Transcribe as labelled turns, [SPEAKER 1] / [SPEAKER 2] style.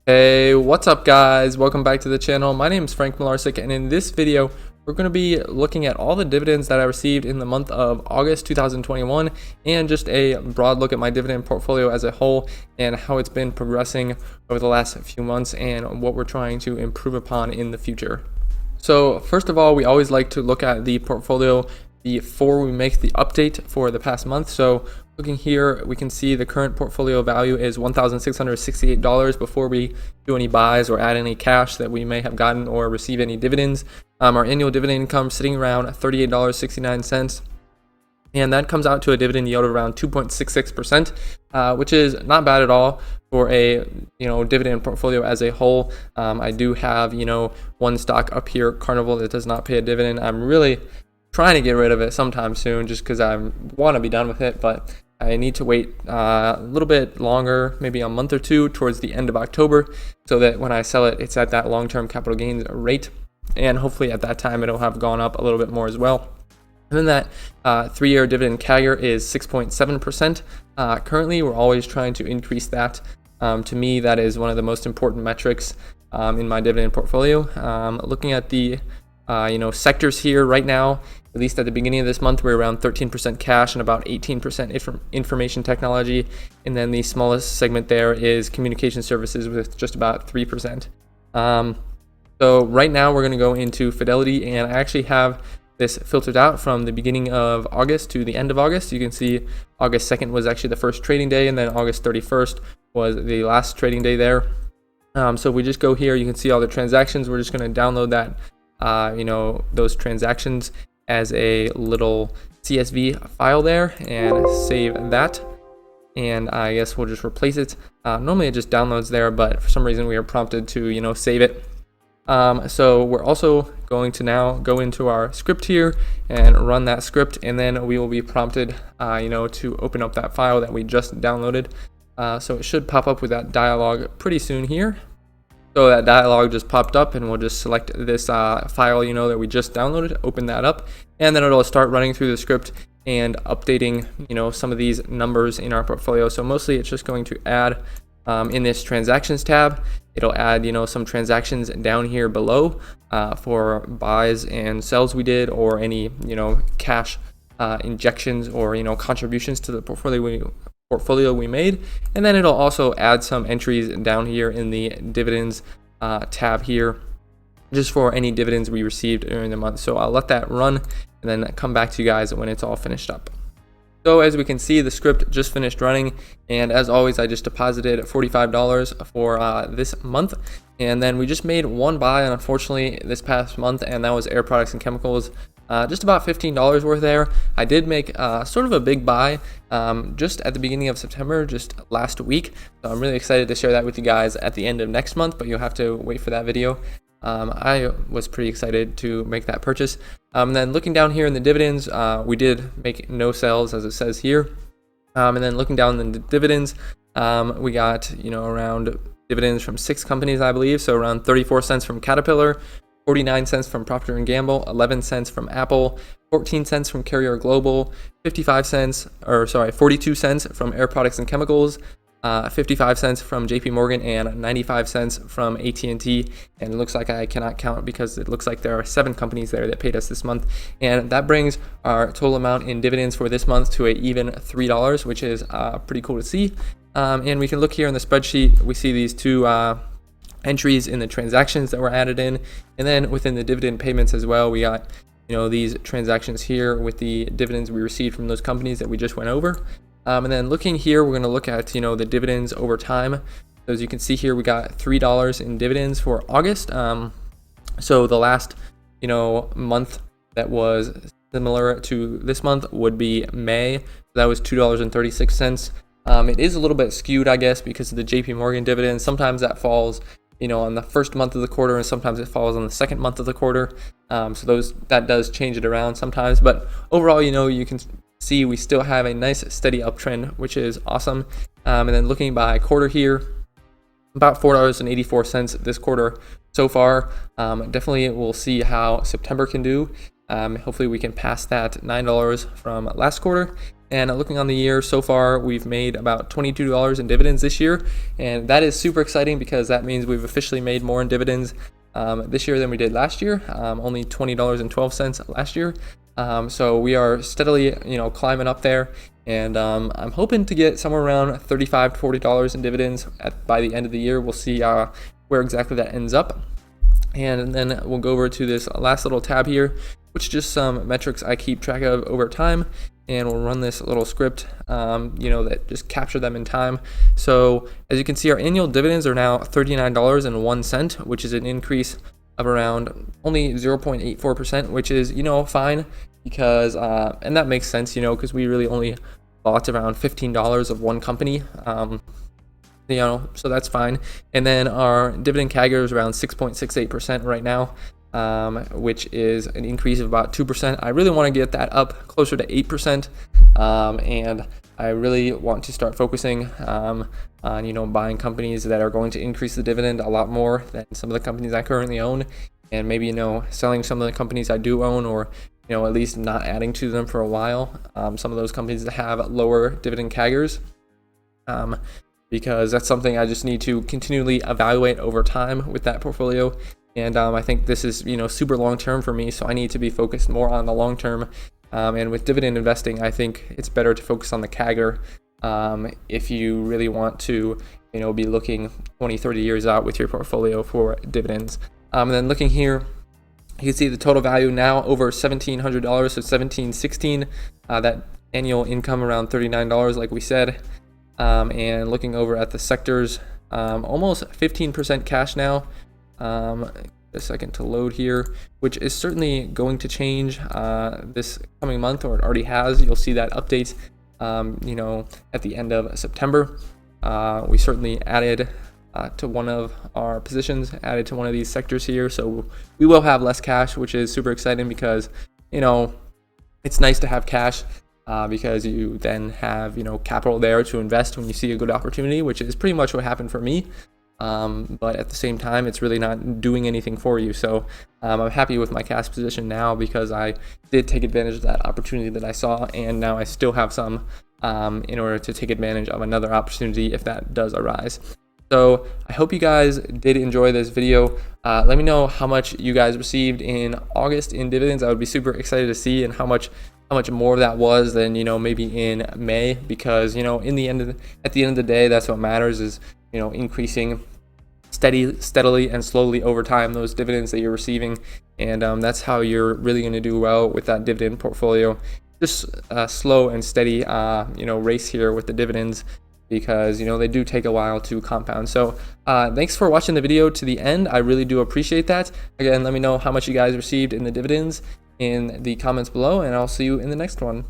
[SPEAKER 1] Hey, what's up guys? Welcome back to the channel. My name is Frank Mularcik, and in this video we're going to be looking at all the dividends that I received in the month of August 2021 and just a broad look at my dividend portfolio as a whole and how it's been progressing over the last few months and what we're trying to improve upon in the future. So first of all, we always like to look at the portfolio before we make the update for the past month. So looking here, we can see the current portfolio value is $1,668 before we do any buys or add any cash that we may have gotten or receive any dividends. Our annual dividend income sitting around $38.69, and that comes out to a dividend yield of around 2.66%, which is not bad at all for a dividend portfolio as a whole. I do have one stock up here, Carnival, that does not pay a dividend. I'm really trying to get rid of it sometime soon just because I want to be done with it, but I need to wait a little bit longer, maybe a month or two towards the end of October, so that when I sell it, it's at that long-term capital gains rate, and hopefully at that time it'll have gone up a little bit more as well. And then that 3-year dividend CAGR is 6.7%. Currently, we're always trying to increase that. To me, that is one of the most important metrics in my dividend portfolio. Looking at the sectors here right now, at least at the beginning of this month, we're around 13% cash and about 18% information technology. And then the smallest segment there is communication services with just about 3%. So right now we're going to go into Fidelity, and I actually have this filtered out from the beginning of August to the end of August. You can see August 2nd was actually the first trading day, and then August 31st was the last trading day there. So if we just go here, you can see all the transactions. We're just going to download that those transactions as a little CSV file there and save that, and I guess we'll just replace it. Normally it just downloads there, but for some reason we are prompted to save it. So we're also going to now go into our script here and run that script, and then we will be prompted to open up that file that we just downloaded. So it should pop up with that dialog pretty soon here. So that dialog just popped up, and we'll just select this file that we just downloaded, open that up, and then it'll start running through the script and updating some of these numbers in our portfolio. So mostly it's just going to add in this transactions tab, it'll add some transactions down here below for buys and sells we did, or any cash injections or contributions to the portfolio we made. And then it'll also add some entries down here in the dividends tab here, just for any dividends we received during the month. So I'll let that run and then come back to you guys when it's all finished up. So as we can see, the script just finished running, and as always, I just deposited $45 for this month, and then we just made one buy, unfortunately, this past month, and that was Air Products and Chemicals. Just about $15 worth there. I did make sort of a big buy just at the beginning of September, just last week. So I'm really excited to share that with you guys at the end of next month, but you'll have to wait for that video. I was pretty excited to make that purchase. And then looking down here in the dividends, we did make no sales, as it says here. And then looking down in the dividends, we got around dividends from 6 companies, I believe. So around 34 cents from Caterpillar, 49 cents from Procter & Gamble, 11 cents from Apple, 14 cents from Carrier Global, 42 cents from Air Products and Chemicals, 55 cents from JP Morgan, and 95 cents from AT&T. And it looks like I cannot count because it looks like there are 7 companies there that paid us this month. And that brings our total amount in dividends for this month to an even $3, which is pretty cool to see. And we can look here in the spreadsheet. We see these 2 entries in the transactions that were added in, and then within the dividend payments as well, we got these transactions here with the dividends we received from those companies that we just went over. And then looking here, we're going to look at the dividends over time. So as you can see here, we got $3 in dividends for August. So the last month that was similar to this month would be May. That was $2.36. It is a little bit skewed, I guess, because of the JP Morgan dividend. Sometimes that falls on the first month of the quarter, and sometimes it falls on the second month of the quarter. So that does change it around sometimes, but overall, you can see we still have a nice steady uptrend, which is awesome. And then looking by quarter here, about $4.84 this quarter so far. Definitely we'll see how September can do. Hopefully we can pass that $9 from last quarter. And looking on the year so far, we've made about $22 in dividends this year, and that is super exciting because that means we've officially made more in dividends this year than we did last year. Only $20.12 last year. So we are steadily, climbing up there, and I'm hoping to get somewhere around $35 to $40 in dividends by the end of the year. We'll see where exactly that ends up. And then we'll go over to this last little tab here, which is just some metrics I keep track of over time. And we'll run this little script, that just capture them in time. So as you can see, our annual dividends are now $39.01, which is an increase of around only 0.84%, which is, fine because, and that makes sense, because we really only bought around $15 of one company. So that's fine. And then our dividend CAGR is around 6.68% right now, which is an increase of about 2%. I really want to get that up closer to 8%, and I really want to start focusing on buying companies that are going to increase the dividend a lot more than some of the companies I currently own, and maybe selling some of the companies I do own, or at least not adding to them for a while. Some of those companies that have lower dividend CAGRs. Because that's something I just need to continually evaluate over time with that portfolio. And I think this is, super long term for me, so I need to be focused more on the long term. And with dividend investing, I think it's better to focus on the CAGR if you really want to, be looking 20, 30 years out with your portfolio for dividends. And then looking here, you can see the total value now over $1,700, so $1,716. That annual income around $39, like we said. And looking over at the sectors, almost 15% cash now. A second to load here, which is certainly going to change this coming month, or it already has. You'll see that update, at the end of September. We certainly added to one of our positions, added to one of these sectors here, so we will have less cash, which is super exciting because it's nice to have cash. Because you then have capital there to invest when you see a good opportunity, which is pretty much what happened for me. But at the same time, it's really not doing anything for you. So I'm happy with my cash position now because I did take advantage of that opportunity that I saw, and now I still have some in order to take advantage of another opportunity if that does arise. So I hope you guys did enjoy this video. Let me know how much you guys received in August in dividends. I would be super excited to see, and how much more of that was than maybe in May, because at the end of the day, that's what matters, is increasing steadily and slowly over time those dividends that you're receiving, and that's how you're really going to do well with that dividend portfolio. Just slow and steady race here with the dividends, because they do take a while to compound. So thanks for watching the video to the end. I really do appreciate that. Again, let me know how much you guys received in the dividends in the comments below, and I'll see you in the next one.